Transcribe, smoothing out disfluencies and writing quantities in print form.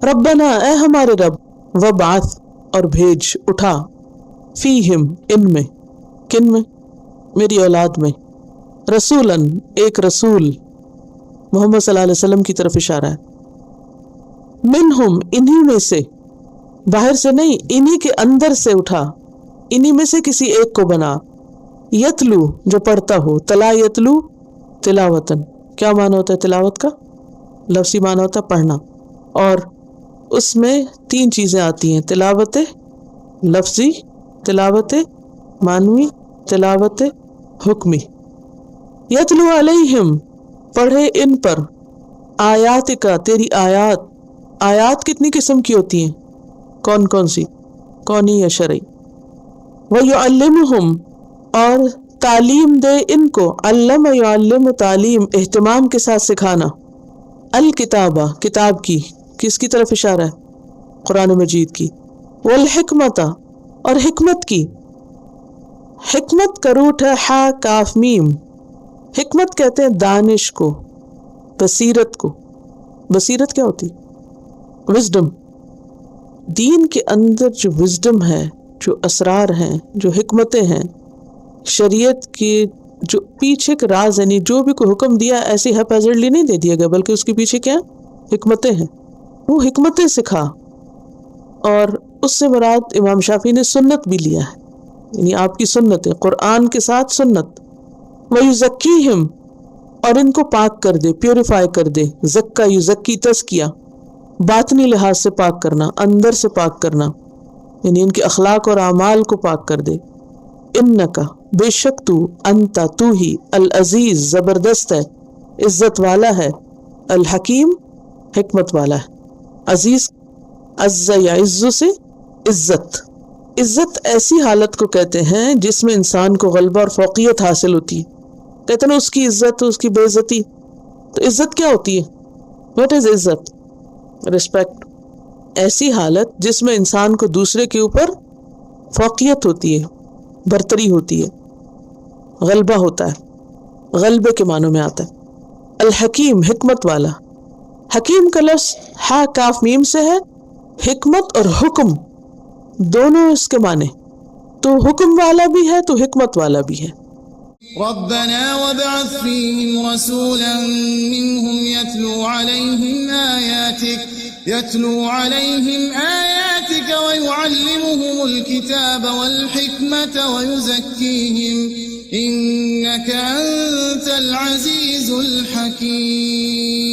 ربنا اے ہمارے رب، وبعث اور بھیج، اٹھا، فیہم ان میں، کن میں؟ میری اولاد میں، رسولاً ایک رسول، محمد صلی اللہ علیہ وسلم کی طرف اشارہ ہے، منہم انہی میں سے، باہر سے نہیں، انہی کے اندر سے اٹھا، انہی میں سے کسی ایک کو بنا، یتلو جو پڑھتا ہو، تلا یتلو تلاوتن، کیا معنی ہوتا ہے تلاوت کا؟ لفظی معنی ہوتا ہے پڑھنا، اور اس میں 3 چیزیں آتی ہیں، تلاوت لفظی، تلاوت معنوی، تلاوت حکمی۔ یتلو علیہم پڑھے ان پر، آیات کا تیری آیات، آیات کتنی قسم کی ہوتی ہیں؟ کون کون سی؟ کونی یا شرعی؟ وَيُعَلِّمُهُمْ اور تعلیم دے ان کو، علم یعلم تعلیم، اہتمام کے ساتھ سکھانا، الکتابہ کتاب کی، کس کی طرف اشارہ ہے؟ قرآن مجید کی، والحکمت اور حکمت کی، حکمت کا روٹ ہے ہا کاف میم، حکمت کہتے ہیں دانش کو، بصیرت کو۔ بصیرت کیا ہوتی؟ وزڈم۔ دین کے اندر جو وزڈم ہے، جو اسرار ہیں، جو حکمتیں ہیں، شریعت کی جو پیچھے کا راز، یعنی جو بھی کوئی حکم دیا ایسے ہیپیزرلی نہیں دے دیا گیا، بلکہ اس کے پیچھے کیا حکمتیں ہیں، وہ حکمتیں سکھا۔ اور اس سے مراد امام شافعی نے سنت بھی لیا ہے، یعنی آپ کی سنت ہے، قرآن کے ساتھ سنت۔ وَيُزَكِّيهِمْ اور ان کو پاک کر دے، پیوریفائی کر دے، زکا یزکی تزکیہ، باطنی لحاظ سے پاک کرنا، اندر سے پاک کرنا، یعنی ان کے اخلاق اور اعمال کو پاک کر دے۔ انکا بے شک تو، انتا تو ہی، العزیز زبردست ہے، عزت والا ہے، الحکیم حکمت والا ہے۔ عزیز عز یا عزو سے عزت، عزت ایسی حالت کو کہتے ہیں جس میں انسان کو غلبہ اور فوقیت حاصل ہوتی ہے، کہتے ہیں اس کی عزت، اس کی بے عزتی۔ تو عزت کیا ہوتی ہے؟ واٹ از عزت؟ رسپیکٹ، ایسی حالت جس میں انسان کو دوسرے کے اوپر فوقیت ہوتی ہے، برتری ہوتی ہے، غلبہ ہوتا ہے، غلبے کے معنوں میں آتا ہے۔ الحکیم حکمت والا، حکیم کا لفظ ہا کاف میم سے ہے، حکمت اور حکم دونوں اس کے معنی، تو حکم والا بھی ہے تو حکمت والا بھی ہے۔ ربنا وابعث فيهم رسولا منهم يتلو عليهم آياتك ويعلمهم الكتاب والحكمة ويزكيهم إنك أنت العزيز الحكيم۔